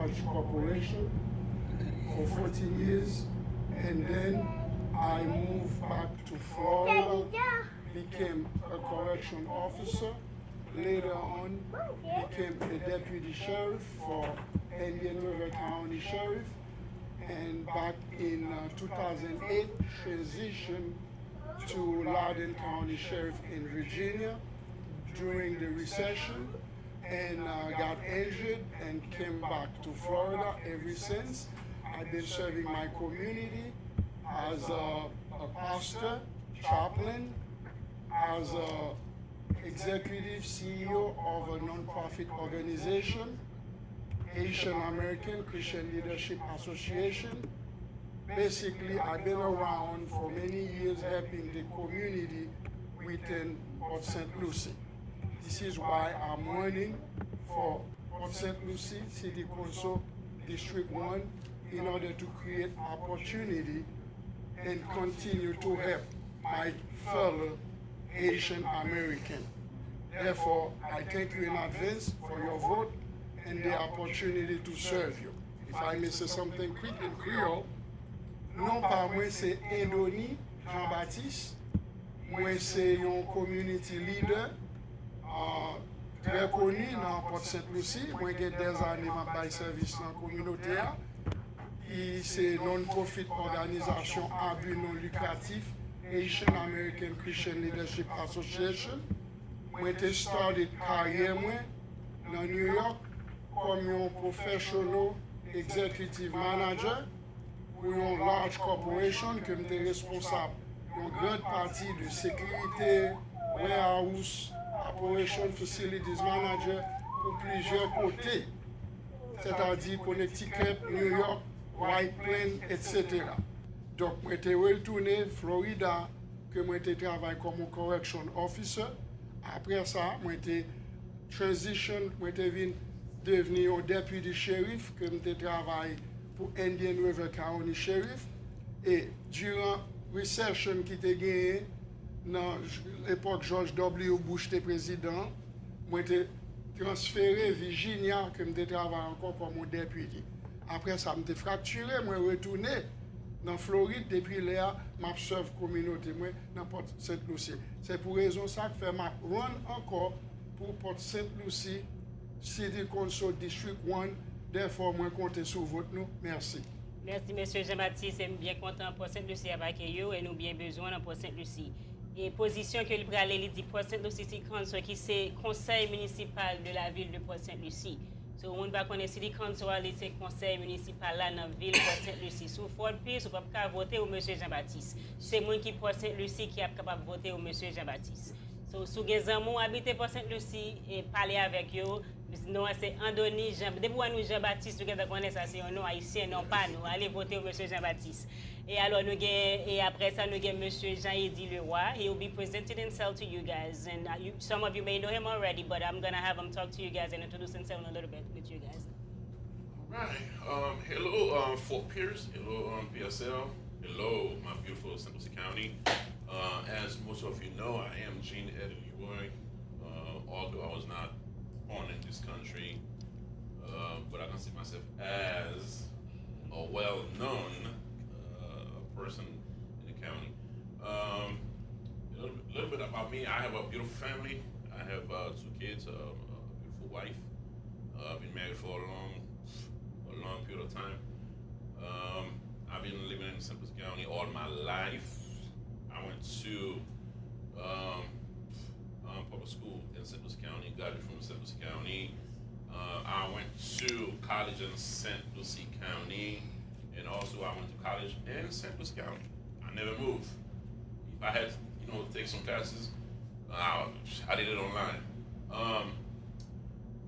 large corporation for 14 years, and then I moved back to Florida, became a correction officer. Later on, became a deputy sheriff for Indian River County Sheriff, and back in 2008, transitioned to Loudoun County Sheriff in Virginia during the recession, and got injured and came back to Florida ever since. I've been serving my community as a pastor, chaplain, as a executive CEO of a nonprofit organization, Haitian American Christian Leadership Association. Basically, I've been around for many years helping the community within Port St. Lucie. This is why I'm running for Port St. Lucie City Council District 1 in order to create opportunity and continue to help my fellow Haitian American. Therefore, I thank you in advance for your vote and the opportunity to serve you. If I may say something quick in Creole, non pas moi c'est Indoni Jean-Baptiste, moi c'est un community leader très connu dans Port St. Lucie. Moi j'ai des années dans le service dans la communauté. Et c'est non-profit organisation à but non lucratif, Haitian American Christian Leadership Association. Moi j'ai started carrière dans New York comme un professional executive manager pour une large corporation que j'étais responsable d'une grande partie de sécurité, warehouse, operation facilities manager pour plusieurs côtés, c'est-à-dire Connecticut, New York, White Plains, etc. Donc, je suis retourné à Florida, que je travaillé comme correction officer. Après ça, je suis transition, je suis devenu un deputy sheriff, que je travaillé pour Indian River County Sheriff. Et durant la recession qui était gagnée, dans l'époque George W. Bush était président, moi été transféré à Virginia, que je travaillé encore comme député. Après ça, je me fracturé, je suis retourné dans Floride, depuis là, je serve la communauté dans Port St. Lucie. C'est pour raison ça que je fais run encore pour Port St. Lucie, City Council District 1. Therefore, je compte sur votre nous. Merci. Merci, M. Jean-Baptiste. Je suis bien content pour Saint-Lucie avec vous et nous avons bien besoin pour Saint-Lucie. Et position que le pralé dit pour Saint-Lucie City Council, qui c'est conseil municipal de la ville de Port-Saint-Lucie. So, on va connaître City Council, c'est conseil municipal là dans la ville de Port-Saint-Lucie. Si vous faites pire, vous ne pouvez pas voter pour M. Jean-Baptiste. C'est moi qui Port-Saint-Lucie qui est capable de voter pour M. Jean-Baptiste. So, si vous avez habité Port-Saint-Lucie et parler avec eux, non, c'est Andoni Jean. Depuis nous Jean-Baptiste, vous connaissez ça, c'est un nom haïtien, non pas nous. Allez voter pour M. Jean-Baptiste. Et alors, et après ça, nous avons M. Jean-Eddy Leroy. He will be presenting himself to you guys. And some of you may know him already, but I'm going to have him talk to you guys and introduce himself a little bit with you guys. All right. Hello, Fort Pierce. Hello, PSL. Hello, my beautiful St. Lucie County. As most of you know, I am Jean-Eddy Leroy. Although I was not born in this country, but I consider myself as a well-known person in the county. A little bit about me. I have a beautiful family. I have 2 kids, a beautiful wife. I've been married for a long period of time. I've been living in St. Lucie County all my life. I went to public school in St. Lucie County, graduated from St. Lucie County. I went to college in St. Lucie County, and also I went to college in St. Lucie County. I never moved. If I had, take some classes, I did it online.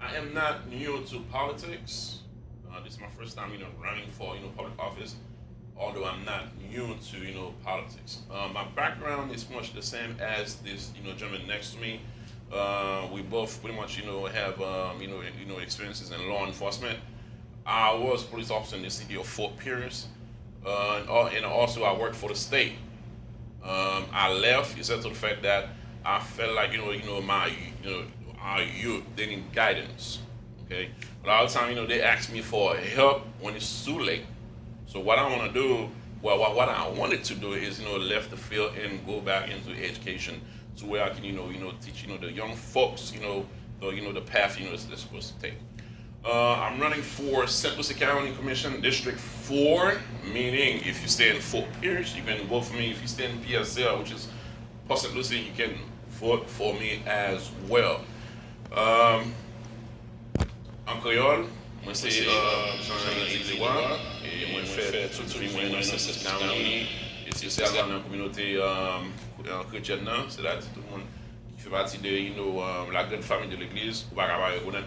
I am not new to politics. This is my first time, running for, public office. Although I'm not new to, politics. My background is much the same as this, gentleman next to me. We both pretty much, have, experiences in law enforcement. I was a police officer in the city of Fort Pierce, and also I worked for the state. I left except to the fact that I felt like, my, our youth, they need guidance. okay? But all the time, you know, they ask me for help when it's too late. So what I want to do, well, what I wanted to do is, you know, left the field and go back into education to where I can, you know, teach, you know, the young folks, you know, the path, you know, they're supposed to take. I'm running for St. Lucie County Commission District 4, meaning if you stay in Fort Pierce, you can vote for me. If you stay in PSL, which is Port St. Lucie, you can vote for me as well. En créole, moi c'est Jean-Louis Zéwa, et moi fait toute vie moi dans cette county, et c'est ça dans la communauté chrétienne, c'est-à-dire tout le monde qui fait partie de la grande famille de l'église, pour pas avoir reconnaître.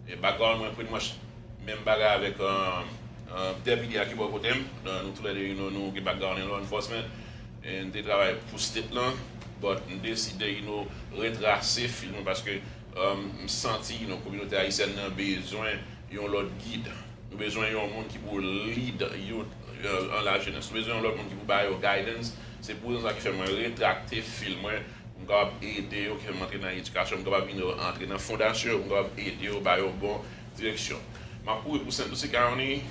Et background moi pretty much même bagarre avec David qui est côté nous tous les deux nous qui background in law enforcement et they travaille pour state là but nous décidé retracer film parce que me senti la communauté haïtienne a besoin d'un l'autre guide, nous besoin d'un monde qui pour lead youth en la jeunesse, nous besoin d'un l'autre monde qui pour bailler guidance, c'est pour ça que fait moi rétracter film on va aider au qui entrer dans l'éducation, on va venir entrer dans la fondation, on va aider au bailler une bonne direction. Ma pour St. Lucie County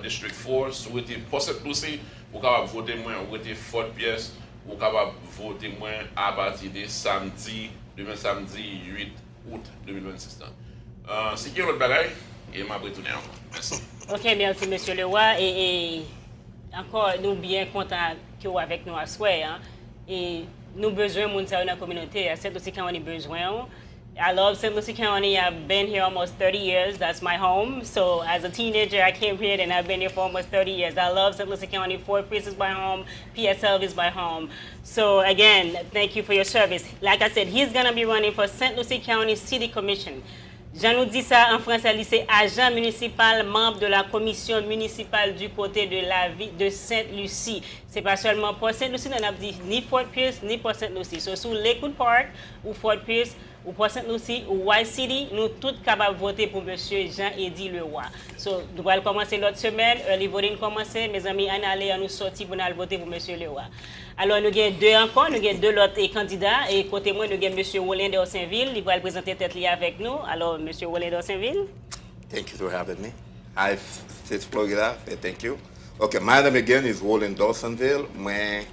District 4 souhaiter pour St. Lucie pour capable voter moins ou voter Fort Pierce ou capable voter moins à partir de samedi 8 août 2026. C'est qui l'autre bagaille et m'a retourné encore. Merci. OK, merci monsieur le roi et encore nous bien contents que vous avec nous à soir hein. Et nous besoin moun sa dans la communauté, St. Lucie County besoin. I love St. Lucie County. I've been here almost 30 years. That's my home. So as a teenager, I came here and I've been here for almost 30 years. I love St. Lucie County. Fort Pierce is my home. PSL is my home. So again, thank you for your service. Like I said, he's going to be running for St. Lucie County City Commission. Je nous dis ça en français, c'est agent municipal, membre de la commission municipale du côté de la ville de Sainte-Lucie. C'est pas seulement pour Sainte-Lucie, on a dit ni Fort Pierce, ni pour Sainte-Lucie. So, sous Lakewood Park ou Fort Pierce, ou pour Sainte-Lucie ou White City, nous tous capables de voter pour M. Jean-Eddy Leroy. So, nous allons commencer l'autre semaine, early voting commencer, mes amis, on allait nous sortir pour nous voter pour M. Leroy. Alors, nous avons deux encore, nous avons deux autres candidats, et côté moi, nous avons M. Wolin d'Orsainville, il va présenter tête avec nous. Alors, M. Wolin d'Orsainville. Thank you for having me. Hi, State Florida, thank you. Okay, my name again is Wolin Dawsonville. I'm a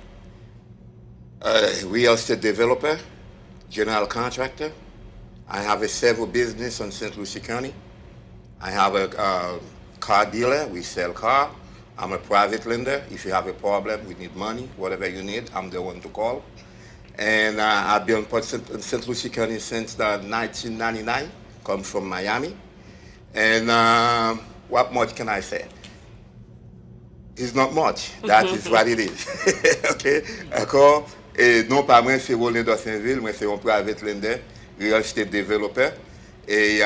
real estate developer, general contractor. I have a several business in St. Lucie County. I have a car dealer. We sell car. I'm a private lender. If you have a problem, we need money, whatever you need, I'm the one to call. And I've been in St. Lucie County since 1999, come from Miami. And what much can I say? It's not much. That is what it is. OK? D'accord? Et non pas moi, c'est Wolin Dawsonville, moi c'est un private lender, real estate developer. Et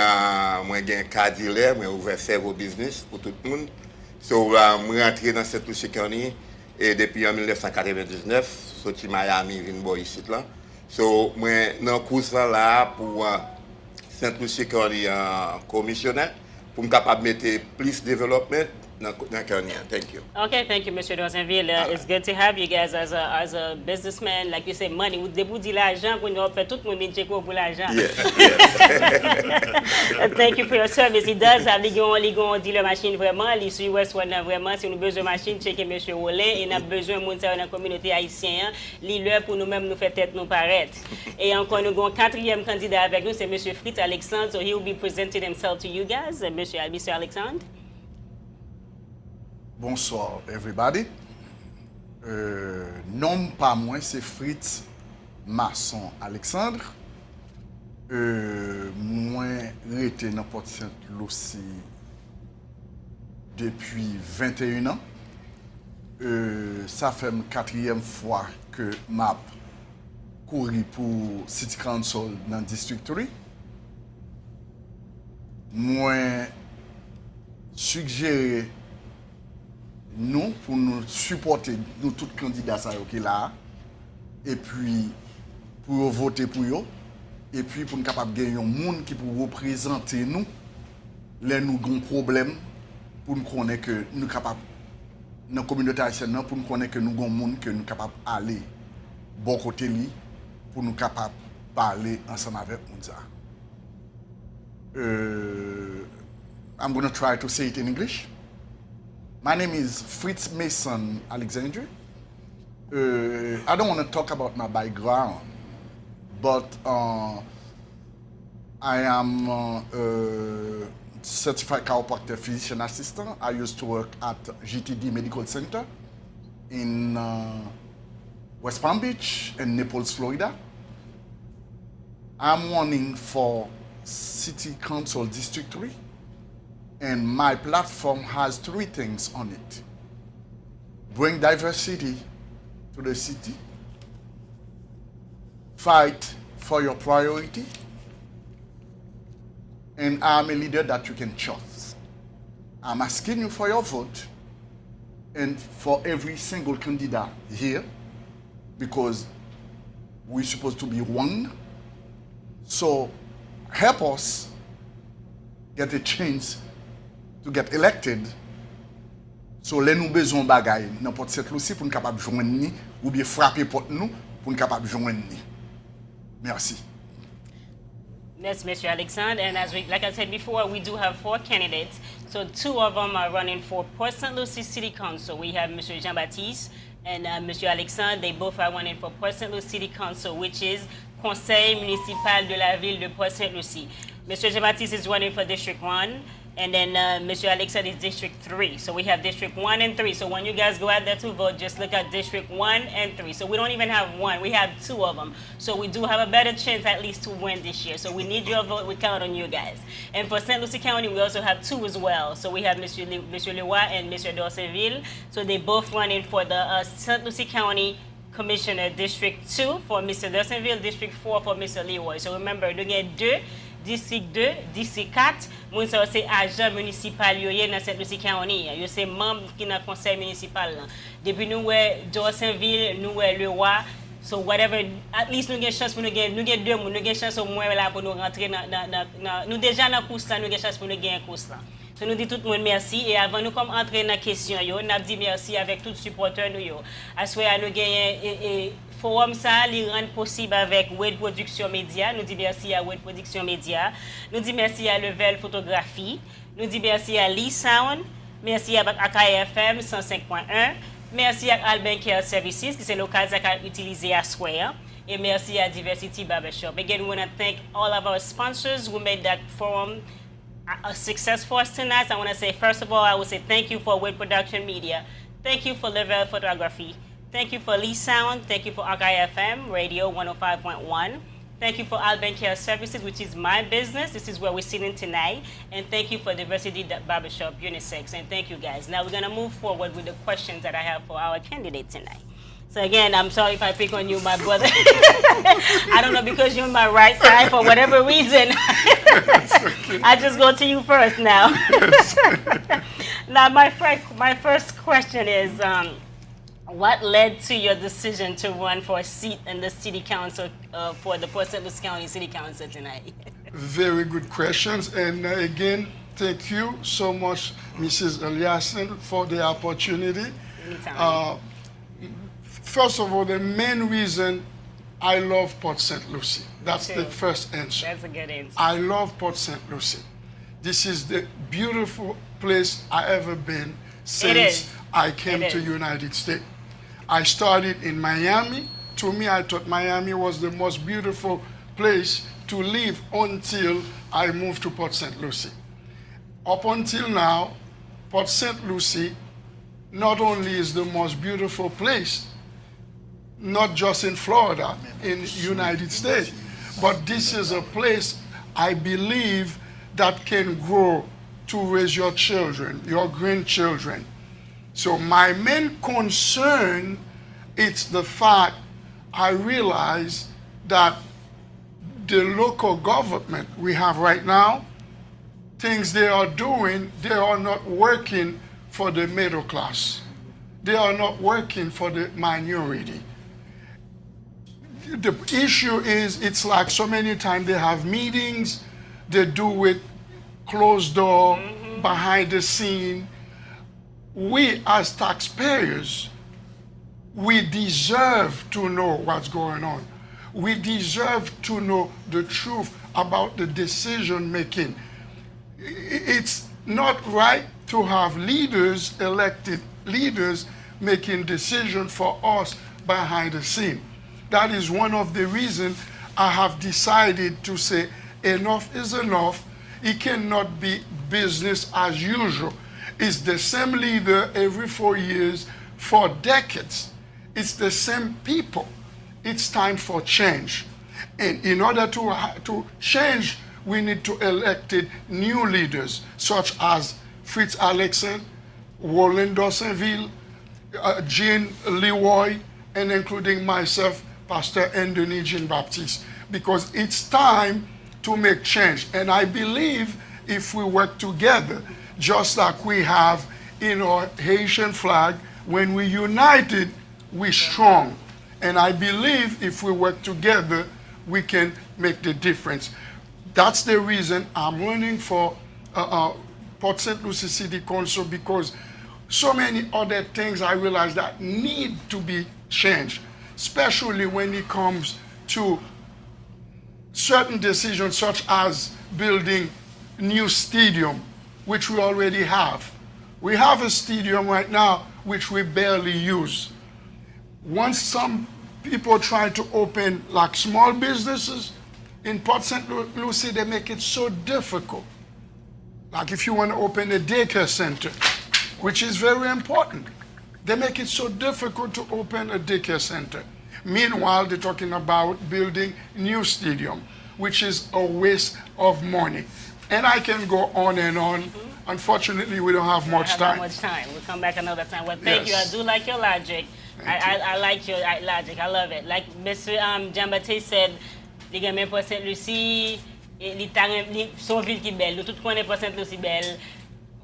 moi j'ai un car dealer, moi j'ai ouvert several business pour tout le monde. So, je suis rentré dans St. Lucie County et depuis en 1999, sorti Miami, je suis ici. So, je suis dans le cours là pour St. Lucie County commissionnaire pour me capable de mettre plus de développement dans le county. Thank you. Okay, thank you, Mr. Dawsonville. It's good to have you guys as a businessman. Like you say, money. Vous débouchez l'argent, vous nous faites tout le monde checker pour l'argent. Yes. Thank you for your service. He does have les dealer machine vraiment. Les sur West One vraiment. Si nous besoin de machine, checker Monsieur Wolin. Et nous avons besoin de monde dans la communauté haïtienne. L'heure pour nous-mêmes nous faire tête nous paraître. Et encore nous avons un quatrième candidat avec nous, c'est Monsieur Fritz Alexandre. So he will be presenting himself to you guys. Monsieur Alexandre. Bonsoir, everybody. Non pas moi, c'est Fritz Masson Alexandre. Moi, j'étais dans Port St. Lucie depuis 21 ans. Ça fait la quatrième fois que je couru pour City Council dans le District 3. Moi, suggéré nous pour nous supporter, nous tous les candidats qui sont là, et puis pour voter pour eux, et puis pour nous capables de gagner un monde qui peut représenter nous, là nous avons un problème, pour nous connaître que nous sommes capables, dans la communauté haïtienne, pour nous connaître que nous avons un monde que nous sommes capables d'aller bon côté lui, pour nous capables de parler ensemble avec nous. I'm going to try to say it in English. My name is Fritz Mason Alexandre. I don't want to talk about my background, but I am a certified chiropractor physician assistant. I used to work at GTD Medical Center in West Palm Beach and Naples, Florida. I'm running for City Council District 3, and my platform has 3 things on it. Bring diversity to the city, fight for your priority, and I'm a leader that you can trust. I'm asking you for your vote and for every single candidate here, because we're supposed to be one. So help us get a chance to get elected. So les nous besoin bagay n'importe cette Lucie pour nous capable joindre ni ou bien frapper porte nous pour nous capable joindre ni. Merci. Yes, Mr. Alexander, and like I said before, we do have 4 candidates. So 2 of them are running for Port St. Lucie City Council. We have Mr. Jean-Baptiste and Mr. Alexandre. They both are running for Port St. Lucie City Council, which is Conseil municipal de la ville de Port St. Lucie. Mr. Jean-Baptiste is running for District 1, and then Mr. Alexandre is District 3. So we have District 1 and 3. So when you guys go out there to vote, just look at District 1 and 3. So we don't even have 1. We have 2 of them. So we do have a better chance at least to win this year. So we need your vote. We count on you guys. And for St. Lucie County, we also have 2 as well. So we have Mr. Leroy and Mr. Dorsainville. So they both running for the St. Lucie County Commissioner District 2 for Mr. Dorsainville, District 4 for Mr. Leroy. So remember, nous avons 2, District 2, District 4, moun sa c'est agent municipal yo dans St. Lucie County. Yo c'est membre qui dans conseil municipal. Depuis nous Dorsainville, nous Leroy. So whatever, at least nous avons chance pour nous gagner 2 moun, nous avons chance au moins là pour nous rentrer dans nous déjà dans course là, nous avons chance pour nous gagner course là. So nous dit tout le monde merci et avant nous comme entrer dans la question yo, nous dit merci avec tout supporter nous yo. Assoya nous gagner forum ça li rend possible avec Wade Production Média. Nous dit merci à Wade Production Média. Nous dit merci à Level Photographie. Nous dit merci à Lee Sound. Merci à AKFM 105.1. Merci à Alban Care Services qui c'est l'occasion qu'a utilisé à Square. Et merci à Diversity Barbershop. Again, we want to thank all of our sponsors who made that forum a success for us tonight. I want to say, first of all, I would say thank you for Wade Production Media. Thank you for Level Photography. Thank you for Lee Sound. Thank you for RKFM Radio 105.1. Thank you for Alban Care Services, which is my business. This is where we're sitting tonight. And thank you for Diversity Barbershop Unisex. And thank you, guys. Now we're going to move forward with the questions that I have for our candidate tonight. So again, I'm sorry if I pick on you, my brother. I don't know, because you're on my right side for whatever reason. I just go to you first now. Now, my first question is, what led to your decision to run for a seat in the city council for the Port St. Lucie County City Council tonight? Very good questions. And again, thank you so much, Mrs. Eliason, for the opportunity. First of all, the main reason I love Port St. Lucie. That's the first answer. That's a good answer. I love Port St. Lucie. This is the beautiful place I ever been since I came to United States. I started in Miami. To me, I thought Miami was the most beautiful place to live until I moved to Port St. Lucie. Up until now, Port St. Lucie not only is the most beautiful place, not just in Florida, in the United States, but this is a place I believe that can grow to raise your children, your grandchildren. So my main concern is the fact I realize that the local government we have right now, things they are doing, they are not working for the middle class. They are not working for the minority. The issue is, it's like so many times they have meetings, they do it closed door, behind the scene. We as taxpayers, we deserve to know what's going on. We deserve to know the truth about the decision making. It's not right to have leaders, elected leaders, making decisions for us behind the scene. That is one of the reasons I have decided to say enough is enough. It cannot be business as usual. It's the same leader every 4 years for decades. It's the same people. It's time for change. And in order to change, we need to elect new leaders, such as Fritz Alexen, Roland Dawsonville, Jean Leroy, and including myself, Pastor Anthony Jean Baptiste, because it's time to make change. And I believe if we work together, just like we have in our Haitian flag, when we united, we're strong. And I believe if we work together, we can make the difference. That's the reason I'm running for Port St. Lucie City Council, because so many other things I realize that need to be changed, especially when it comes to certain decisions such as building new stadium, which we already have. We have a stadium right now which we barely use. Once some people try to open like small businesses in Port St. Lucie, they make it so difficult. Like if you want to open a daycare center, which is very important, they make it so difficult to open a daycare center. Meanwhile, they're talking about building new stadium, which is a waste of money. And I can go on and on. Mm-hmm. Unfortunately, we don't have much time. Not much time. We'll come back another time. Well, thank Yes. you. I do like your logic. I like your logic. I love it. Like Mr. Jean-Baptiste said, les gamins pour Saint-Lucie, son ville qui belle. Nous tous connaissons pour Saint-Lucie belle.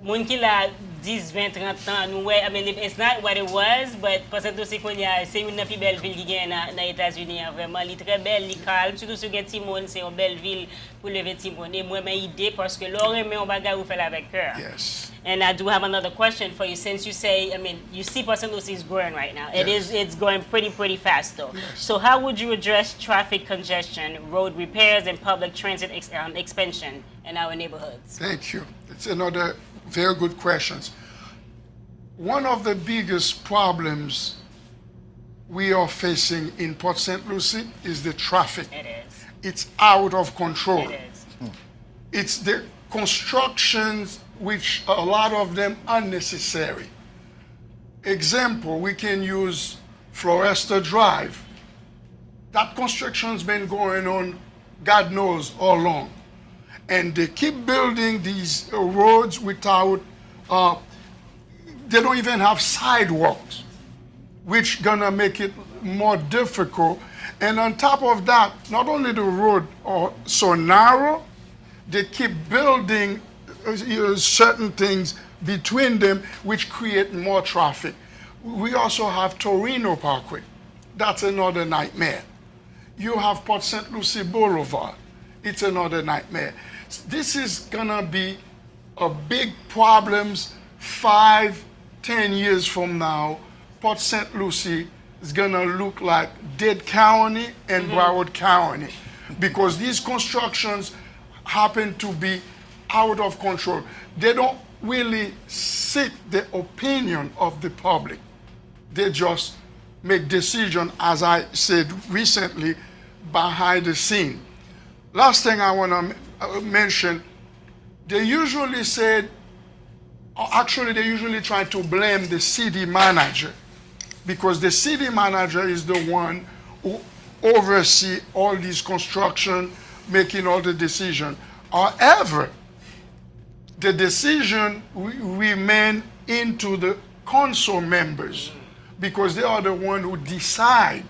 Moun ki la 10, 20, 30 ans, nou we, I mean, it's not what it was, but pour Saint-Lucie kon ya, c'est une plus belle ville qui gagne dans les États-Unis, vraiment. Li très belle, li calme, surtout sur gen Timon, c'est une belle ville pour lever Timon. Et moi, mes idée parce que l'on remet on bagay ou fait avec cœur. Yes. And I do have another question for you, since you say, I mean, you see Port St. Lucie is growing right now. Yes. It's going pretty fast though. Yes. So how would you address traffic congestion, road repairs, and public transit expansion in our neighborhoods? Thank you. It's another very good questions. One of the biggest problems we are facing in Port St. Lucie is the traffic. It is. It's out of control. It is. It's the constructions, which a lot of them unnecessary. Example, we can use Floresta Drive. That construction's been going on, God knows, all along. And they keep building these roads without, they don't even have sidewalks, which gonna make it more difficult. And on top of that, not only the road are so narrow, they keep building certain things between them, which create more traffic. We also have Torino Parkway. That's another nightmare. You have Port St. Lucie Boulevard. It's another nightmare. This is gonna be a big problems 5, 10 years from now. Port St. Lucie is gonna look like Dade County and Broward County, because these constructions happen to be out of control. They don't really seek the opinion of the public. They just make decisions, as I said recently, behind the scene. Last thing I want to mention, they usually said, actually they usually try to blame the city manager, because the city manager is the one who oversees all these construction, making all the decisions. However, the decision remain into the council members, because they are the one who decide.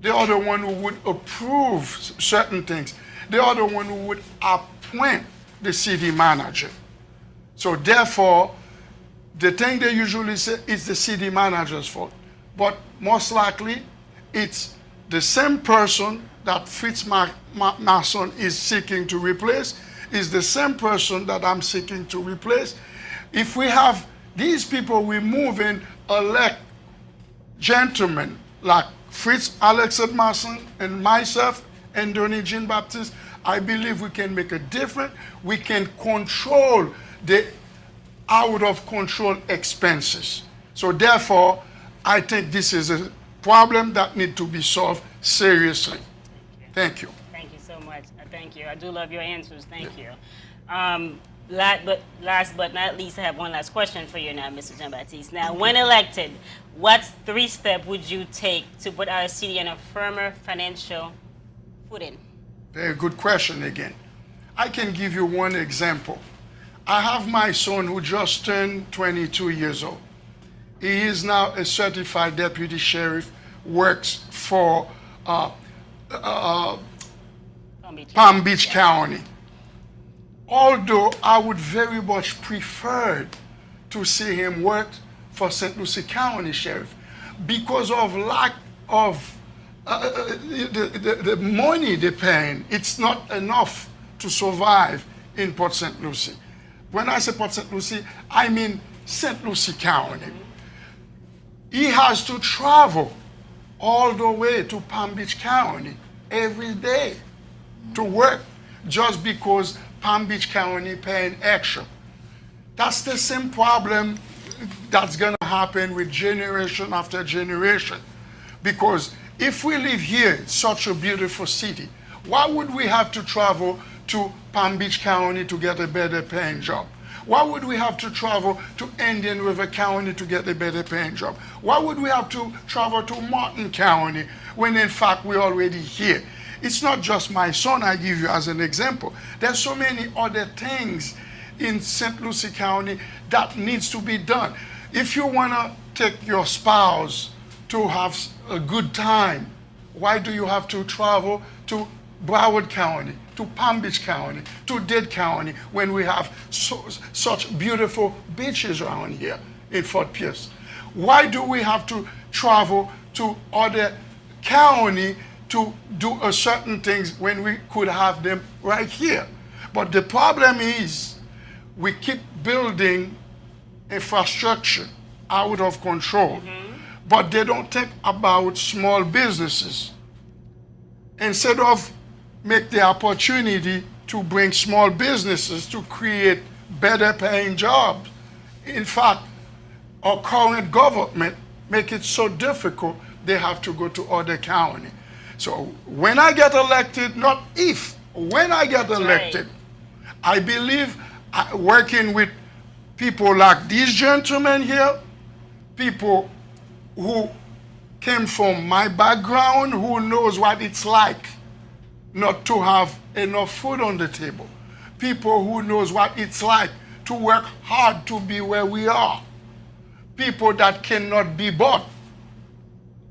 They are the one who would approve certain things. They are the one who would appoint the city manager. So therefore, the thing they usually say is the city manager's fault. But most likely, it's the same person that Fritz Masson is seeking to replace, is the same person that I'm seeking to replace. If we have these people, we move in, elect gentlemen like Fritz Alexander Masson and myself and Donnie Jean Baptiste, I believe we can make a difference. We can control the out of control expenses. So therefore, I think this is a problem that needs to be solved seriously. Thank you. Thank you so much. Thank you. I do love your answers. Thank you. Last but not least, I have one last question for you now, Mr. Jean-Baptiste. Now, when elected, what 3 steps would you take to put our city on a firmer financial footing? Very good question again. I can give you one example. I have my son who just turned 22 years old. He is now a certified deputy sheriff, works for Palm Beach County. Although I would very much prefer to see him work for St. Lucie County Sheriff because of lack of the money they're paying. It's not enough to survive in Port St. Lucie. When I say Port St. Lucie, I mean St. Lucie County. He has to travel all the way to Palm Beach County every day to work just because Palm Beach County paying extra. That's the same problem that's going to happen with generation after generation. Because if we live here, such a beautiful city, why would we have to travel to Palm Beach County to get a better paying job? Why would we have to travel to Indian River County to get a better paying job? Why would we have to travel to Martin County when in fact we're already here? It's not just my son I give you as an example. There's so many other things in St. Lucie County that needs to be done. If you want to take your spouse to have a good time, why do you have to travel to Broward County, to Palm Beach County, to Dade County when we have such beautiful beaches around here in Fort Pierce? Why do we have to travel to other county to do a certain things when we could have them right here? But the problem is we keep building infrastructure out of control, but they don't think about small businesses. Instead of make the opportunity to bring small businesses to create better paying jobs. In fact, our current government make it so difficult they have to go to other county. So when I get elected, not if, when I get elected, I believe working with people like these gentlemen here, people who came from my background, who knows what it's like not to have enough food on the table. People who knows what it's like to work hard to be where we are. People that cannot be bought.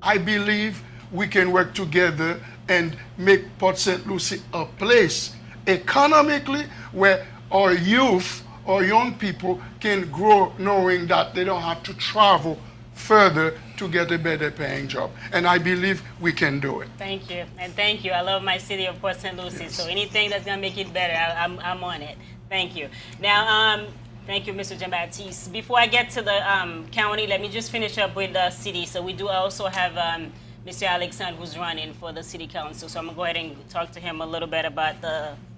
I believe we can work together and make Port St. Lucie a place economically where our youth or young people can grow knowing that they don't have to travel further to get a better paying job. And I believe we can do it. Thank you. And thank you. I love my city of Port St. Lucie. Yes. So anything that's going to make it better, I'm on it. Thank you. Now, thank you, Mr. Jean-Baptiste. Before I get to the county, let me just finish up with the city. So we do also have Mr. Alexander who's running for the city council. So I'm going to go ahead and talk to him a little bit about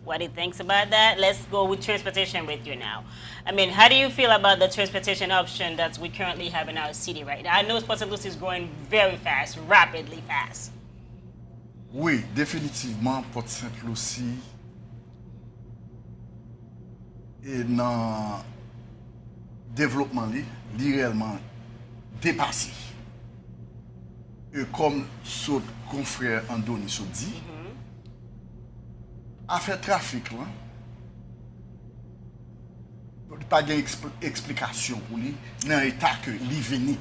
what he thinks about that. Let's go with transportation with you now. I mean, how do you feel about the transportation option that we currently have in our city right now? I know Port St. Lucie is growing very fast, rapidly fast. Oui, définitivement, Port St. Lucie est dans développement li réellement dépassé. Et comme son confrère Andoni so dit, affaire trafic là, pas de explication pour lui dans l'état que li venu.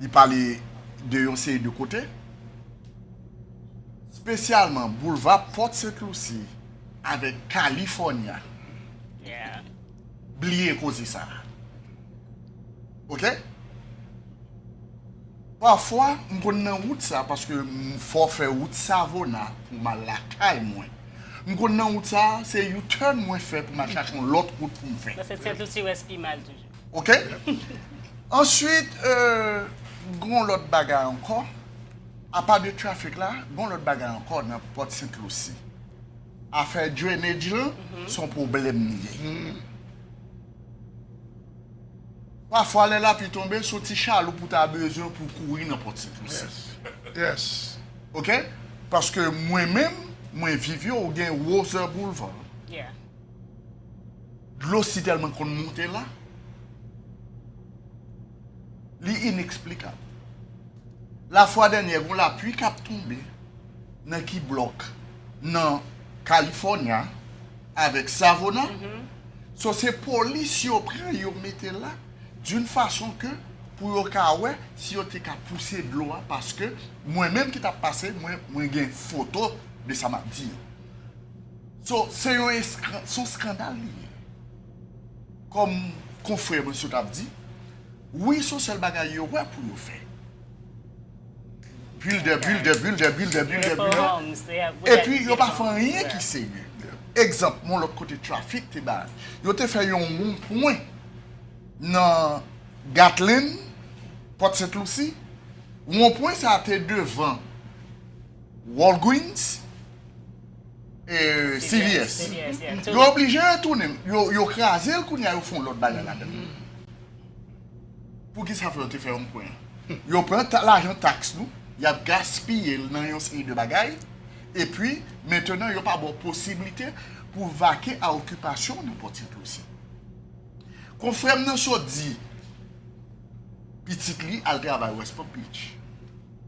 Il parlait de yon série de côté, spécialement boulevard Port St. Lucie avec California. Yeah. Blier cause ça. OK? Parfois, on connaît route ça parce que faut faire route Savona pour ma la caille moi. On connaît route ça, c'est U-turn moi fait pour ma chercher l'autre route pour me faire. C'est St. Lucie West mal toujours. OK? Ensuite, gon l'autre bagarre encore. À part de trafic là, gon l'autre bagarre encore dans Port St. Lucie. affaire drainage là, son problème. Parfois, les là, puis tomber sur petit chalot pour ta besoin pour courir n'importe où. Yes. OK? Parce que moi-même, moi vivio ou gen Water Boulevard. Yeah. L'eau si tellement qu'on monte là. Li inexplicable. La fois dernière, on la pluie qui a tombé dans qui bloc dans Californie avec Savona. So c'est police yo prend yo mette là d'une façon que pour yo ka ouais si yo te ka pousser de l'eau parce que moi-même qui t'a passé moi j'ai une photo de ça m'a dit. So c'est son scandale lié. Comme confrère monsieur t'a dit, oui son seul bagage yo ouais pour yo faire. Build. Et puis yo pas fait rien qui sérieux. Exemple, mon l'autre côté trafic te ba. Yo te fait un bon point dans Gatlin, Port St. Lucie. Mon point ça a été devant Walgreens et CVS. Yo obligé à tourner, yo craser le kounya yo font l'autre bagarre là-dedans. Pour qui ça fait te faire un point? Yo prend l'argent taxe nous, y a gaspillé dans yon série de bagaille. Et puis, maintenant, il n'y a pas de possibilité pour vaquer à occupation de Port-St. Lucie. Confrère nous so dit, petit li al travail West Palm Beach.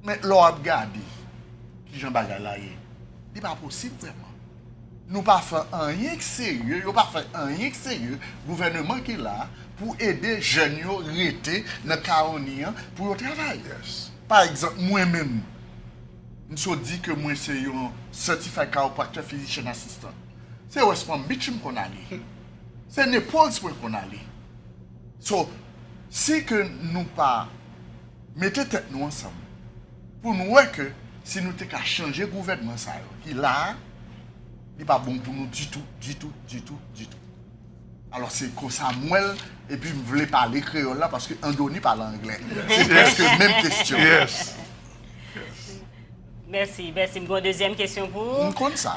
Mais l'on a regardé, qui j'en bagay là, il n'est pas possible vraiment. Nous pas fait rien sérieux, nous pas fait rien sérieux, gouvernement qui est là, pour aider les jeunes à rester dans le Caronie pour le travail. Yes. Par exemple, moi-même, je dis que moi c'est un certificat chiropracteur physicien assistant. C'est West Palm Beach qu'on allait. C'est n'importe où qu'on allait. So, si que nous pas mettons tête nous ensemble pour nous voir que si nous t'es qu'à changer gouvernement ça qui là, il pas bon pour nous du tout. Alors c'est comme ça moi et puis je voulais parler créole là parce que Andoni parle anglais. C'est presque la même question. Yes. Merci. Bon, deuxième question pour vous. On compte ça.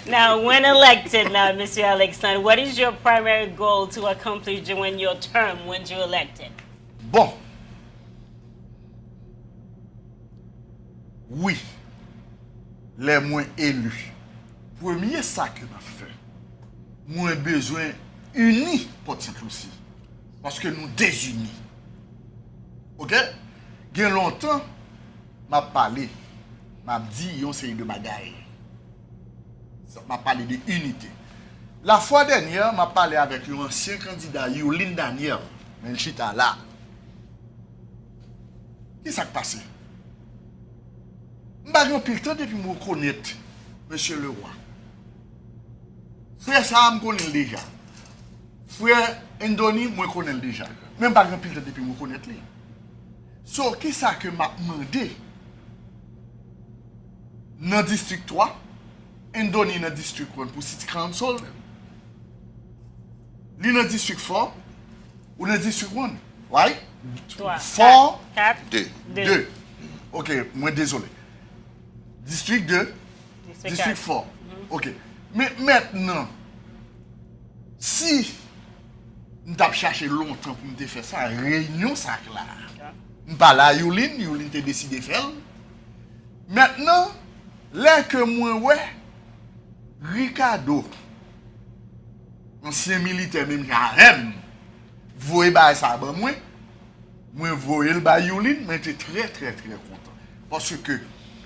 Now, when elected, now, Mr. Alexander, what is your primary goal to accomplish during your term when you're elected? Bon. Oui. Les moins élus. Premier ça que m'a fait. Moi besoin unis pour St. Lucie. Parce que nous désunis. OK? Il y a longtemps, m'a parlé, m'a dit yon série de bagaille. M'a parlé de unité. La fois dernière, m'a parlé avec un ancien candidat, Yolin Daniel, mais chita là. Qu'est-ce qui s'est passé? M'a dit pile temps depuis me connaître monsieur le roi. Frère ça me connaît déjà. Frère Ndoni me connaît déjà. Même pas grand pile temps depuis me connaître lui. So, qui ça que m'a demandé dans district 3, Ndoni dans district 1 pour City Council, lui dans district 4 ou dans district 1, right? 4, 4, 2. OK, moi désolé. District 2, district 4. OK. Mais maintenant, si nous avons cherché longtemps pour nous faire ça, réunion ça là. Je parle à Yolin t'a décidé de faire. Maintenant, là que moi, ouais, Ricardo, ancien militaire, même j'aime, voyez ça, moi voyez le bas Yolin, mais j'étais très content. Parce que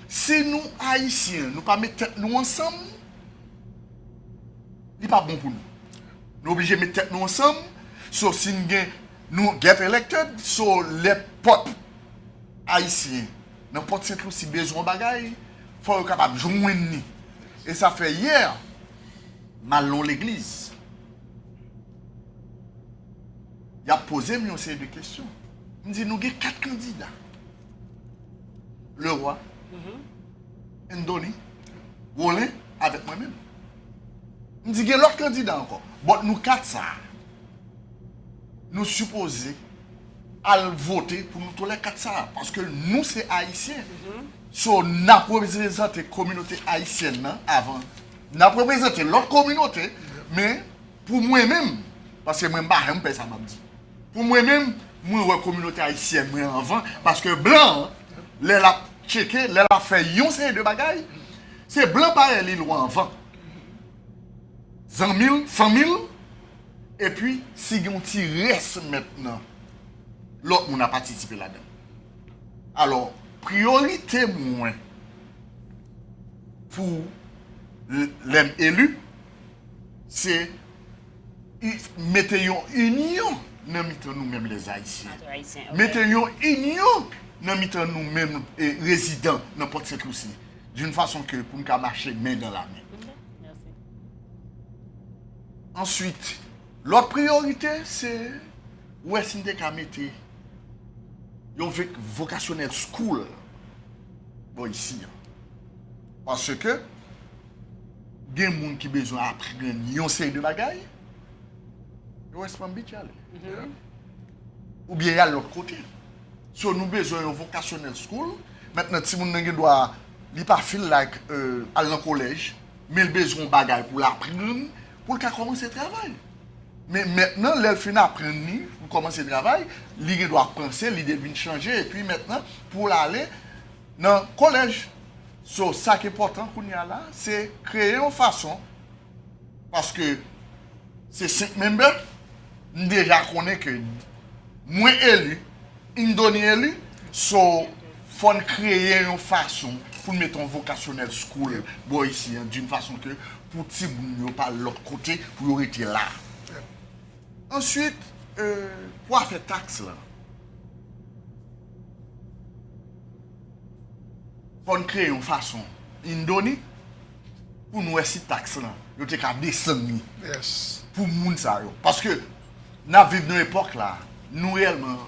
si nous, Haïtiens, nous pas mettre tête nous ensemble, ce n'est pas bon pour nous. Nous sommes obligés de mettre tête nous ensemble, sauf si nous get elected, so les peuples haïtiens, n'importe St. Lucie besoin de bagaille, il faut être capable de joindre. Et ça fait hier, malon l'église. Il a posé une série de questions. Il dit, nous avons 4 candidats. Le roi, Ndoni, Wolin, avec moi-même. Il dit, il y a l'autre candidat encore. Bon, nous 4 ça. Nous supposons à voter pour nous tous les 4 ça. Parce que nous, c'est haïtiens. So, n'a représenté la communauté haïtienne nan, avant. N'a représenté l'autre communauté, mais pour moi-même, parce que moi, je ne sais pas ça m'a dit. Pour moi-même, moi, la communauté haïtienne, moi, avant, parce que blanc, les la checké, les la fait yon série de bagailles, c'est blanc pareil, les loin avant. 100 000, 100 000, et puis, si on reste maintenant, l'autre, on a participé là-dedans. Alors, priorité moins pour les élus, c'est mettre une union dans nous-mêmes les Haïtiens. Mettre une union dans nous-mêmes résidents n'importe cette aussi. D'une façon que pour nous marcher main dans la main. Merci. Ensuite, l'autre priorité, c'est où est-ce qu'on a mettre un vocationnel school bon, ici. Parce que il y a des gens qui ont besoin d'apprendre une série de bagailles. Ils ne pas aller. Ou bien il y a l'autre côté. Si nous avons besoin d'un vocationnel school, maintenant, si nous doit il pas feel like aller au collège, mais il a besoin de bagailles pour l'apprendre, pour commencer le travail. Mais maintenant, l'elfin apprend pour commencer le travail, il doit penser, il doit changer, et puis maintenant, pour aller dans le collège. So, ça qui est important pour nous là, c'est créer une façon, parce que c'est 5 membres, nous déjà connaissons que moins élu, nous donnons élu, so, il faut créer une façon pour mettre un vocationnel school bon, ici, hein, d'une façon que pour que nous pas de l'autre côté, pour être là. Ensuite, pour faire taxe là, pour créer une façon indoni pour nous essayer taxe là, yo te ka descendre Yes. pour moun ça yo. Parce que nous vivons dans une époque là, nous réellement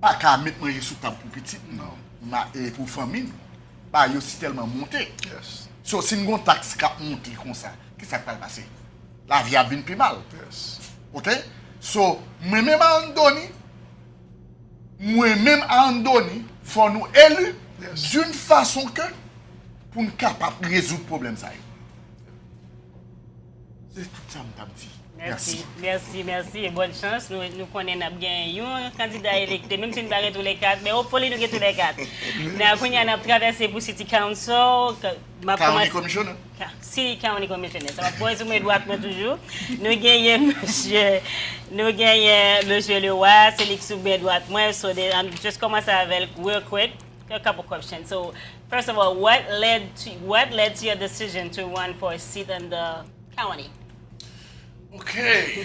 pas qu'à mettre manger sous table pour petit non, et pour famille, pas yo si tellement monté. Yes. So si nous avons taxe qui monté comme ça, qu'est-ce qui va passer? La vie a bien plus mal. Yes. OK? So, moi-même à Andoni, faut nous élus Yes. d'une façon que pour nous capables de résoudre le problème. Ça. C'est tout ça que je dit. Merci. Et bonne chance. Nous connaissons bien un candidat électé, même si nous n'avons pas tous les 4, mais au folie, nous avons tous les 4. Nous avons traversé pour City Council. County Commissioner. Si, County Commissioner. Ça va pour résumer droitement toujours. Nous gagnons monsieur Leroy, c'est l'ex-soubé droite. Moi, so I'm just commencer avec real quick. A couple questions. So, first of all, what led to your decision to run for a seat in the county? Okay.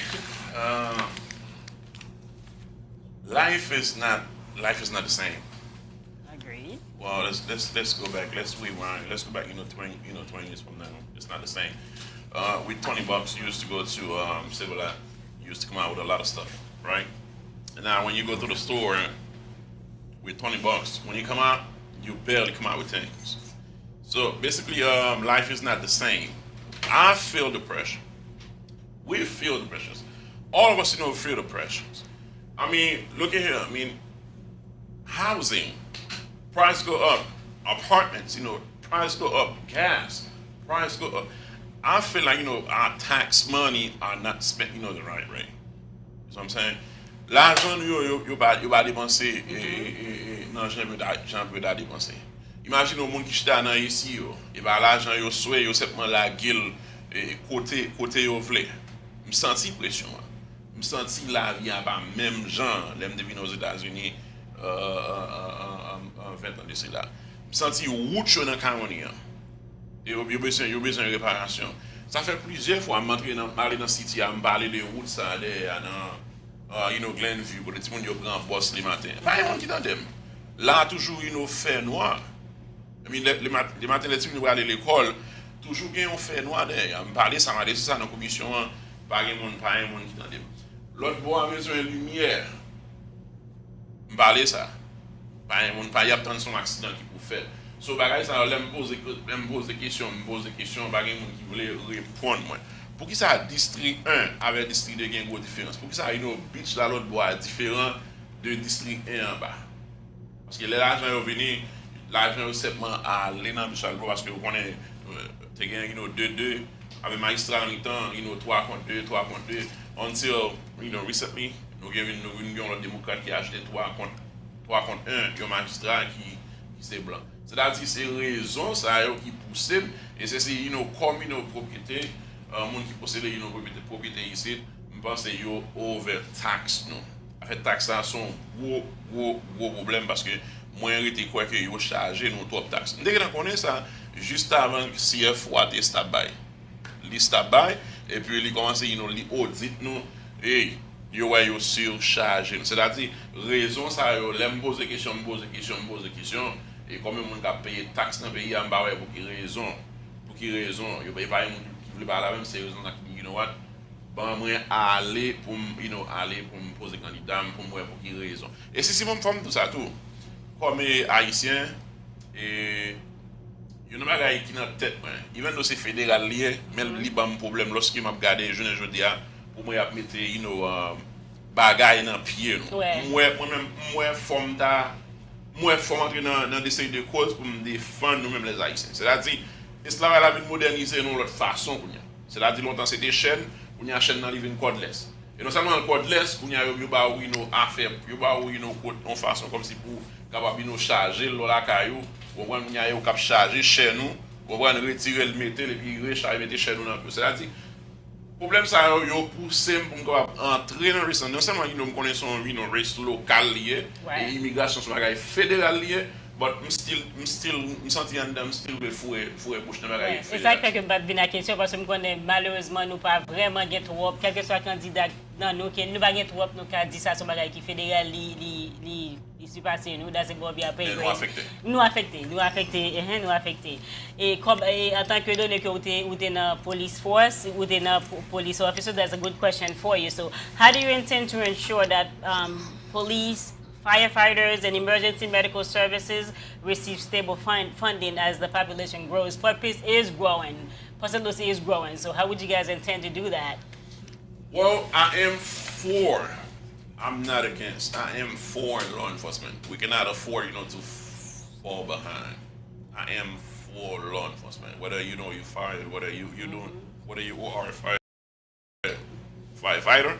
Life is not the same. Agreed. Well, let's go back. Let's rewind. Let's go back. 20 years from now, it's not the same. With $20, you used to go to Civil Act. You used to come out with a lot of stuff, right? And now when you go to the store with $20, when you come out, you barely come out with things. So basically, life is not the same. I feel the pressure. We feel the pressures. All of us, feel the pressures. I mean, look at here. I mean, housing, price go up. Apartments, price go up. Gas, price go up. I feel like, our tax money are not spent, the right way. You know what I'm saying? L'argent, yo ba dépenser, non, j'en peux pas dépenser. Imagine au monde qui chita dans ici, yo, et ben l'argent, yo souhait, yo simplement la gueule, côté yo vle. Je senti pression. Je senti la vie à pas même gens, l'aime de venir aux États-Unis, 20 ans de cela. Je senti route dans Cameroun. Et yo besoin de réparation. Ça fait plusieurs fois, je m'aller dans le city, à me parler de route, ça, dans Glenview, pour les petits gens qui prennent boss le matin. Pas un monde qui t'entend. Là, toujours, fait noir. Les matins, les petits gens qui aller à l'école, toujours, il y a un fait noir derrière. Je me parlais, ça m'a dit ça dans la commission, pas un monde qui t'entend. L'autre bois a besoin de lumière. Je me parlais ça. Pas un monde, pas y a tant son accident qui peut faire. So, bagay ça, je me pose des questions, bagay moun qui voulait répondre moi. Pour qui ça district 1 avec district 2 il y a une grosse différence? Pour qui ça beach là l'autre bois différent de district 1 en bas? Parce que l'argent est venu, l'argent seulement à l'énorme parce que vous connaissez, tu gagnes, 2-2, avec magistrat en temps, 3 contre 2, 3 contre 2, until, recently, nous avons le démocrate qui a acheté 3 contre 1, un magistrat qui c'est blanc. C'est-à-dire que c'est raison ça qui pousse, et c'est, comme une propriété, monde qui possède une propriété ici, je pense que c'est overtax, non. En fait, taxation, gros problème parce que moi, je crois que vous chargez nos trop taxes. Dès que vous connaissez ça, juste avant que CF soit stand-by. Il stand-by, et puis il commence à audit nous, et vous surchargé. C'est-à-dire, raison ça, je pose des questions, et comme on a payé taxes dans le pays, on va pour quelle raison? Pour quelle raison? Il n'y a pas de gens qui veulent parler même, c'est raison qui dit, what? Bon, moi, aller pour me poser candidat, pour moi, pour quelle raison? Et si mon femme tout ça, tout, comme haïtien, et il y a un bagage qui est dans la tête, even though c'est fédéral lié, mais il y a un problème lorsqu'il m'a regardé, je ne dis pas, pour moi, il mettre, bagage dans le pied. Moi, forme entrer dans des séries de causes pour me défendre nous-mêmes les haïtiens. C'est-à-dire, l'esclavage a été modernisé de l'autre façon. C'est-à-dire, longtemps c'était chaîne, on y a chaîne dans le cordless. Et non seulement le cordless, on y a nos affaires, on façon comme si pour capable nous charger la caillou, on y a cap charger chez nous, on va retirer le métal et puis recharger chez nous. C'est-à-dire, le problème ça yo poussé pour entrer dans le restaurant. Non seulement nous connaissons un race local lié et immigration sur la fédérale lié, mais je sens que je faut bouche dans la c'est ça qui fait que je vais la question parce que malheureusement nous pas vraiment get trop quel que soit candidat dans nous qui nous pas get trop nous qu'a dit ça sur bagage qui fédéral li passé nous dans ce bon bien après nous affecté et comme en tant que donné que vous êtes dans police force ou dans police officer, that's a good question for you. So how do you intend to ensure that police, firefighters and emergency medical services receive stable funding as the population grows? Fort Pierce is growing, St. Lucie is growing, so how would you guys intend to do that? Well, I am for, I'm not against, I am for law enforcement. We cannot afford, to fall behind. I am for law enforcement. Whether you fired, whether you are a firefighter,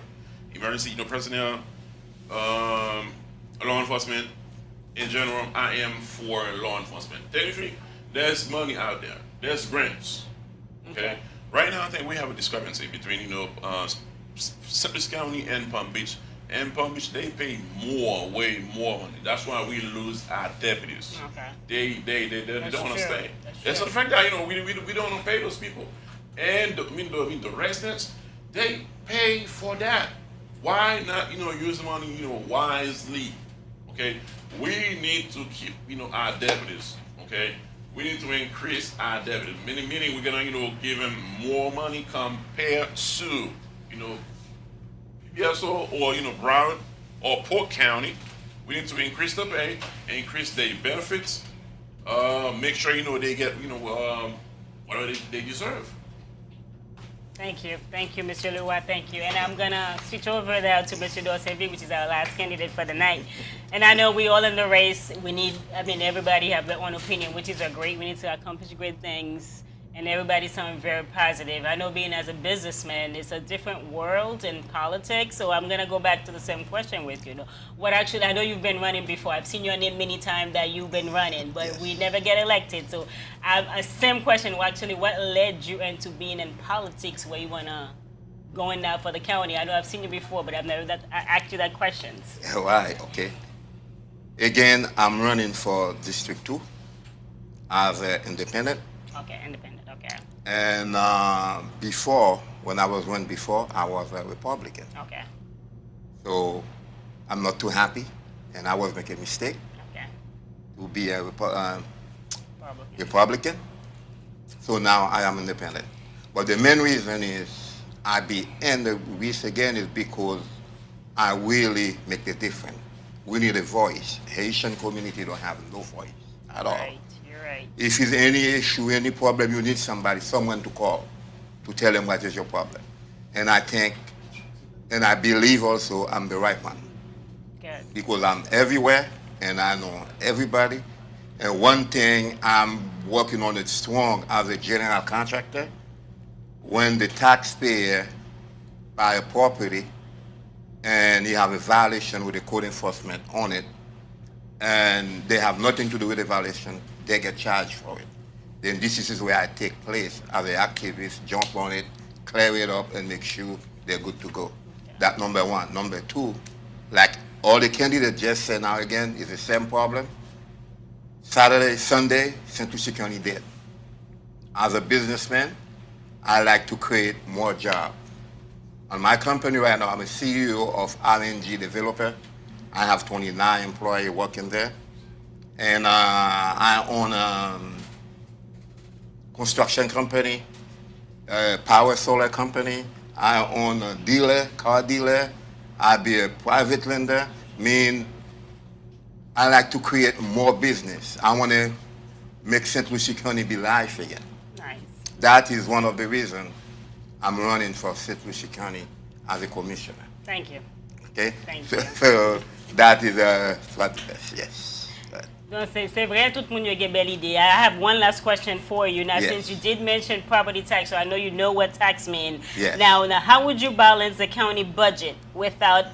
emergency, personnel, law enforcement in general, I am for law enforcement. Technically, there's money out there. There's grants. Okay. Right now, I think we have a discrepancy between St. Lucie County and Palm Beach. And Palm Beach, they pay way more money. That's why we lose our deputies. Okay. They don't want to stay. That's the fact that we don't pay those people, and the residents, they pay for that. Why not use the money wisely? Okay, we need to keep our deputies. Okay, we need to increase our deputies. Meaning we're gonna give them more money compared to PSO or Broward or Polk County. We need to increase the pay, increase their benefits, make sure they get whatever they deserve. Thank you, Mr. Lua. Thank you. And I'm gonna switch over there to Mr. Dorsevi, which is our last candidate for the night. And I know we all in the race. Everybody have their own opinion, which is great. We need to accomplish great things, and everybody's sounding very positive. I know being as a businessman, it's a different world in politics. So I'm gonna go back to the same question with you. I know you've been running before. I've seen your name many times that you've been running, but yes, we never get elected. So a same question. What led you into being in politics where you wanna go in now for the county? I know I've seen you before, but I've never asked you that question. Right. Okay. Again, I'm running for District 2 as an independent. Okay, independent. Okay. And before, when I was running before, I was a Republican. Okay. So I'm not too happy, and I was making a mistake. Okay. To be a Republican. So now I am independent. But the main reason is I be in the race again is because I really make the difference. We need a voice. Haitian community don't have no voice at all. Right. Right. If it's any issue, any problem, you need someone to call to tell them what is your problem. And I think, and I believe also I'm the right one. Good. Because I'm everywhere and I know everybody And one thing I'm working on it strong as a general contractor, when the taxpayer buy a property and you have a violation with the code enforcement on it, and they have nothing to do with the violation, they get charged for it. Then this is where I take place as an activist, jump on it, clear it up, and make sure they're good to go. That number one. Number two, like all the candidates just said now again, is the same problem. Saturday, Sunday, St. Lucie County dead. As a businessman, I like to create more jobs. On my company right now, I'm a CEO of RNG developer. I have 29 employees working there. And I own a construction company, power solar company. I own a dealer, car dealer. I be a private lender. I like to create more business. I want to make St. Lucie County be live again. Nice. That is one of the reasons I'm running for St. Lucie County as a commissioner. Thank you. Okay? Thank you. So that is what, yes. Non, c'est vrai, tout le monde a une belle idée. I have one last question for you. Now, Yes. since you did mention property tax, so I know you know what tax means. Yes. Now, how would you balance the county budget without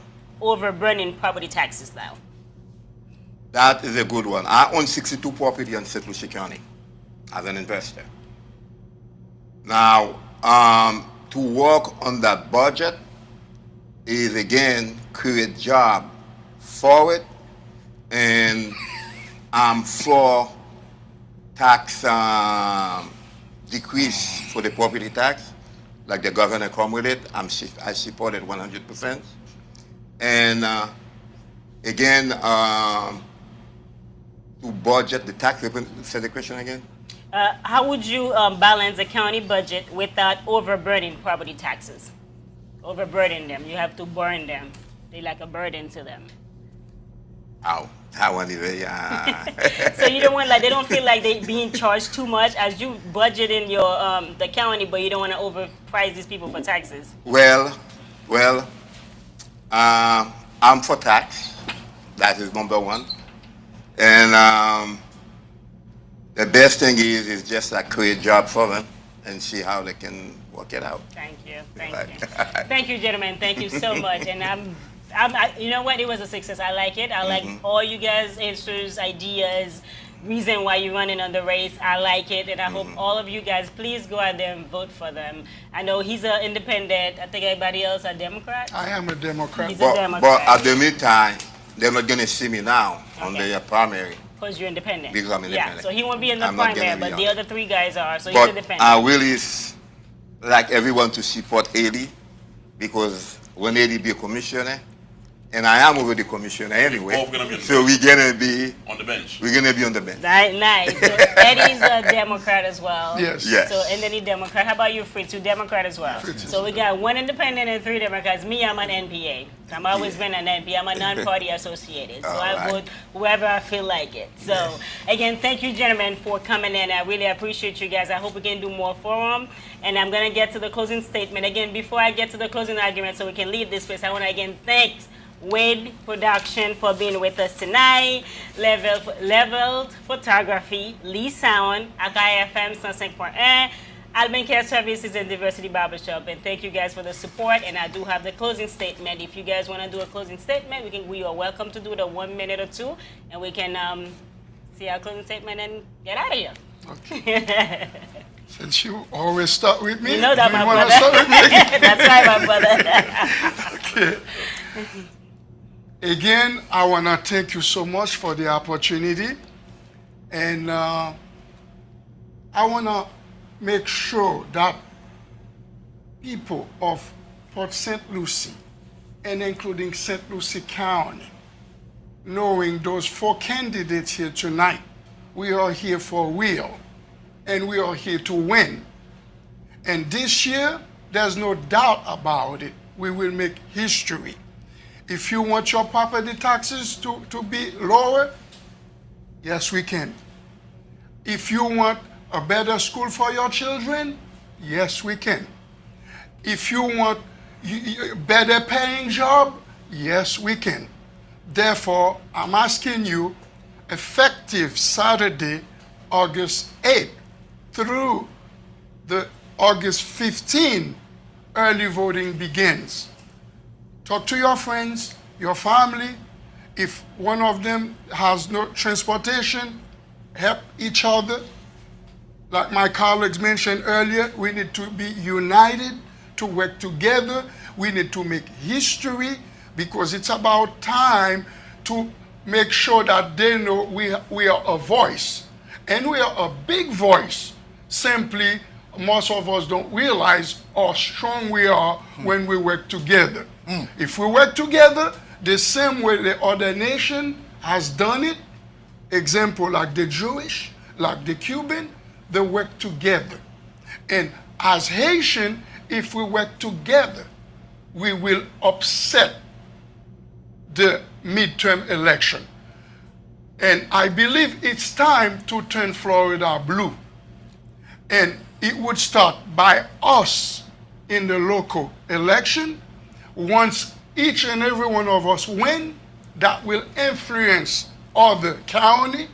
overburning property taxes now? That is a good one. I own 62 property in St. Lucie County as an investor. Now, to work on that budget is again create job for it, and I'm for tax decrease for the property tax, like the governor come with it. I support it 100%. And again, to budget the tax. Say the question again. How would you balance the county budget without overburdening property taxes? Overburden them. You have to burn them. They're like a burden to them. Ow, that one is very. So you don't want, like, they don't feel like they being charged too much as you budget in your the county, but you don't want to overprice these people for taxes. Well, I'm for tax. That is number one. And the best thing is just like create job for them and see how they can work it out. Thank you. Right. Thank you, gentlemen. Thank you so much. And you know what? It was a success. I like it. I like all you guys' answers, ideas, reason why you're running on the race. I like it. And I hope all of you guys, please go out there and vote for them. I know he's an independent. I think everybody else are Democrats. I am a Democrat. He's a Democrat. But at the meantime, they're not going to see me now on Okay. their primary. Because you're independent. Because I'm independent. Yeah, so he won't be in the I'm not primary, gonna be but on the it. other three guys are. So he's But independent. I really like everyone to support Eddie, because when Eddie be a commissioner, and I am already commissioner anyway, Both gonna be on the so we're gonna be on the bench. on the bench. Nice. So Eddie's a Democrat as well. Yes. Yes. So, and then he's Democrat. How about you, Fritz? You Democrat as well. Fritz is So we got one independent and three Democrats. Me, I'm an NPA. I've always been an NPA. I'm a non-party associated. So All I right. vote whoever I feel like it. So again, thank you, gentlemen, for coming in. I really appreciate you guys. I hope we can do more for them. And I'm going to get to the closing statement. Again, before I get to the closing argument so we can leave this place, I want to again thank Wade Production for being with us tonight. Leveled Photography, Lee Sound, Akai FM 105.1, Alban Care Services, and Diversity Barbershop. And thank you guys for the support. And I do have the closing statement. If you guys want to do a closing statement, we are welcome to do it in 1 minute or two, and we can see our closing statement and get out of here. Okay. Since you always start with me, You know that, do you my wanna brother. start with me? That's right, my brother. Okay. Again, I want to thank you so much for the opportunity. And I want to make sure that people of Port St. Lucie, and including St. Lucie County, knowing those 4 candidates here tonight, we are here for real, and we are here to win. And this year, there's no doubt about it, we will make history. If you want your property taxes to be lower, yes, we can. If you want a better school for your children, yes, we can. If you want better paying job, yes, we can. Therefore, I'm asking you, effective Saturday, August 8th through the August 15th, early voting begins. Talk to your friends, your family. If one of them has no transportation, help each other. Like my colleagues mentioned earlier, we need to be united, to work together. We need to make history because it's about time to make sure that they know we are a voice. And we are a big voice. Simply, most of us don't realize how strong we are when we work together. If we work together, the same way the other nation has done it, example like the Jewish, like the Cuban, they work together. And as Haitian, if we work together, we will upset the midterm election. And I believe it's time to turn Florida blue. And it would start by us in the local election. Once each and every one of us win, that will influence other county,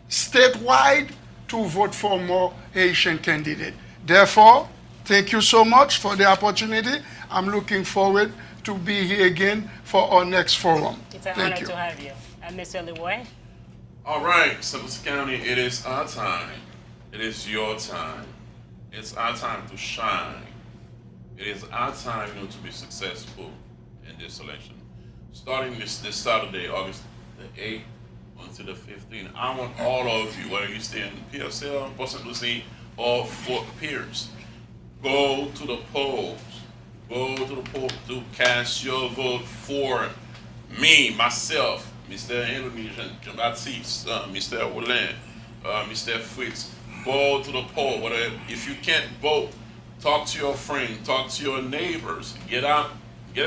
statewide, to vote for more Haitian candidates. Therefore, thank you so much for the opportunity. I'm looking forward to be here again for our next forum. It's an Thank honor you. to have you. Mr. Leroy. All right, St. County, it is our time. It is your time. It's our time to shine. It is our time, to be successful in this election. Starting this Saturday, August the 8th until the 15th, I want all of you, whether you stay in PSL, Port St. Lucie, or Fort Pierce, go to the polls. Go to the polls to cast your vote for me, myself, Mr. Indonesian, Jean-Baptiste, Mr. Woodland, Mr. Fritz. Go to the poll. If you can't vote, talk to your friend, talk to your neighbors. Get them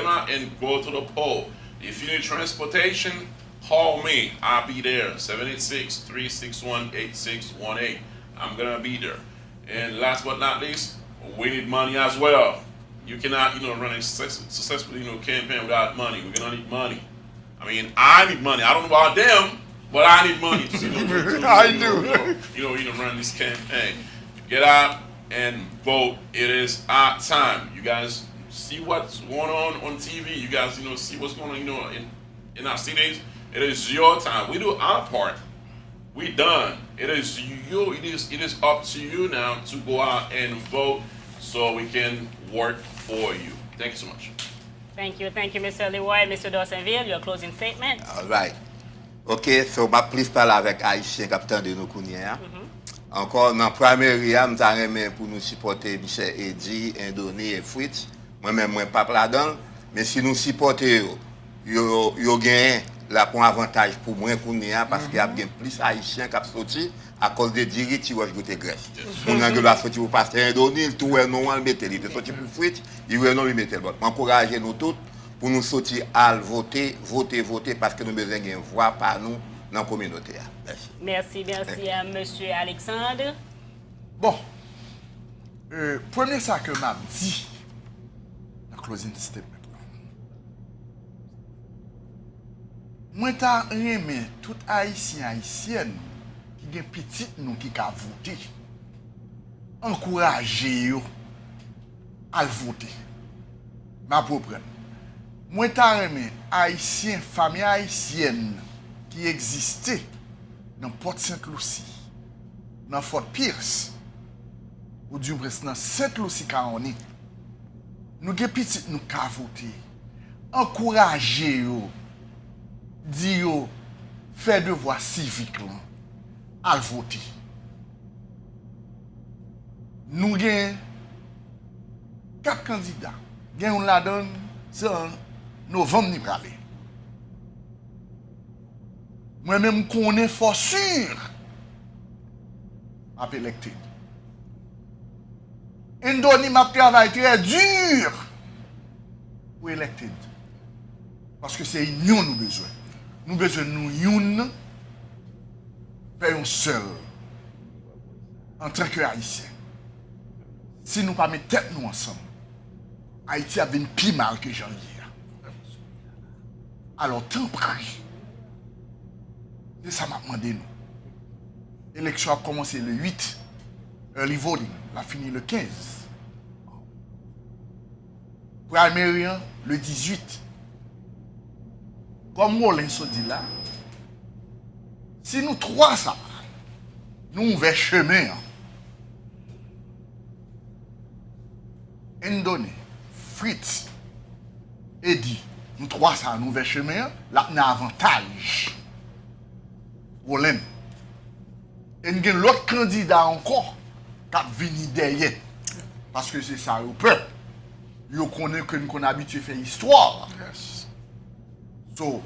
out and go to the poll. If you need transportation, call me. I'll be there. 786-361-8618. I'm gonna be there. And last but not least, we need money as well. You cannot, run a successful, campaign without money. We're gonna need money. I mean, I need money. I don't know about them, but I need money to run this campaign. Get out and vote. It is our time. You guys see what's going on TV. You guys, see what's going on, in our cities. It is your time. We do our part. We done. It is you. It is up to you now to go out and vote so we can work for you. Thank you so much. Thank you, Mr. Leroy. Mr. Dawsonville, your closing statement. All right. Ok, so ma plis pale avèk Haïtien kapitan de nou kounye. Encore dans la première je suis pour nous supporter Michel Eddy, Indonie et Fritz. Moi-même, je ne suis pas là-dedans. Mais si nous supportons, yo gagne là pour avantage pour moi parce qu'il y a plus Haïtiens qui sont sortis à cause des dirigeants qui ont ajouté Grèce. On a la sorti pour passer Indonie, il tout est non, il mettait. Il était sorti pour Fritz, il est non, il mettait. Encouragez nous tous pour nous sortir à voter parce que nous avons besoin d'une voix par nous dans la communauté. Merci à M. Alexandre. Bon, premier ça que m'a dit dans le closing statement. Moi, j'ai aimé tout Haïtien, Haïtienne qui ont petit nous qui ont voté. Encourager à voter. Ma propre. Moi, j'ai aimé Haïtien, famille haïtienne qui existait dans Port St. Lucie, dans Fort Pierce, ou du moins dans St. Lucie quand on est. Nous avons petit nous qui ont voté. Encourager dire faire devoir civique à voter. Nous avons 4 candidats. On la donne en novembre ni pralé. Moi-même connais fort sûr à électé. Indonie m'a travaillé très dur pour électer. Parce que c'est union nous besoin. Nous besoin nous une faire un seul en tant que haïtien. Si nous pas mettre tête nous ensemble, Haïti a bien plus mal que janvier. Alors tant pis. C'est ça m'a demandé nous. L'élection a commencé le 8, early voting, la fini le 15. Primary le 18. Comme Molin se dit là, si nous trois ça, nous ouvrons chemin. Ndonné, Fritz, Eddie, nous trois ça, nous ouvrons chemin, là, nous avons avantage. Roland. Et nous avons l'autre candidat encore qui a venu derrière. Parce que c'est ça, au peuple. Ils connaissent que nous sommes habitués à faire histoire. Yes. So,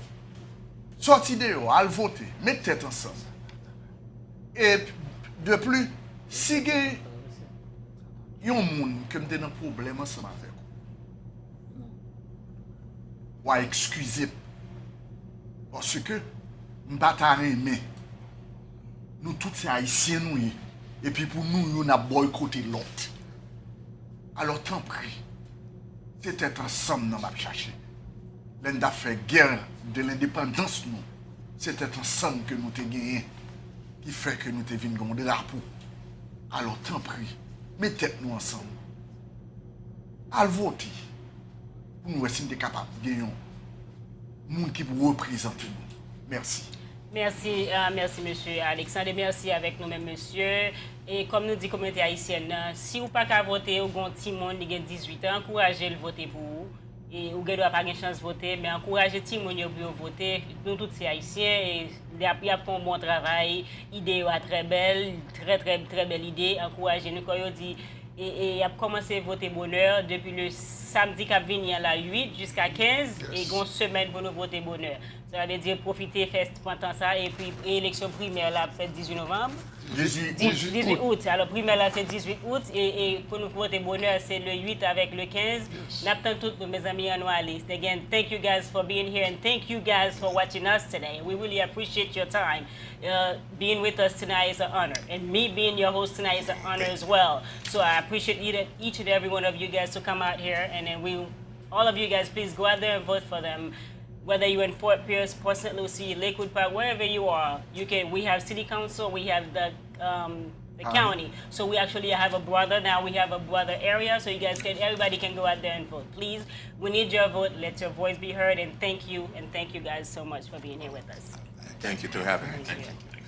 sortez dehors, allez voter, mettez tête ensemble. Et de plus, si il y a un monde qui a un problème ensemble avec vous, ou excusez, parce que nous ne pouvons pas aimer. Nous tous ces haïtiens, nous, et puis pour nous, nous avons boycotté l'autre. Alors, tant pis, c'est ensemble que nous allons chercher. L'un a fait guerre de l'indépendance, nous. C'était ensemble que nous avons gagné, qui fait que nous avons vu un drapeau. Alors, tant pis, mettez-nous ensemble. Allez voter. Pour nous, si nous sommes capables de gagner un monde qui vous représente nous. Merci. Merci, merci monsieur Alexandre, et merci avec nous-mêmes monsieur. Et comme nous dit la communauté haïtienne, si vous n'avez pas voter, vous avez un petit monde qui a 18 ans, encouragez le voter pour vous. Et vous n'avez pas de chance de voter, mais encouragez tout le monde pour voter. Nous tous ces haïtiens, et ils font un bon travail, l'idée est très belle, très belle idée. Encouragez-nous quand vous dit. Et il a commencé à voter bonheur depuis le samedi qui a venu à la 8 jusqu'à 15 yes. Et une semaine pour nous voter bonheur. Ça veut dire profiter, faire pendant ça et puis élection primaire là, fait 18 novembre. 18 août. Alors primaire là c'est 18 août et pour nous voter bonheur c'est le 8 avec le 15. Yes. N'attendons tous mes amis en liste. Again, thank you guys for being here and thank you guys for watching us today. We really appreciate your time. Being with us tonight is an honor. And me being your host tonight is an honor as well. So I appreciate each and every one of you guys to come out here and then all of you guys please go out there and vote for them. Whether you're in Fort Pierce, Port St. Lucie, Lakewood Park, wherever you are, we have city council, we have the county. So we actually have a brother now. We have a brother area, so everybody can go out there and vote. Please, we need your vote. Let your voice be heard, and thank you guys so much for being here with us. Thank you to having me. Thank you.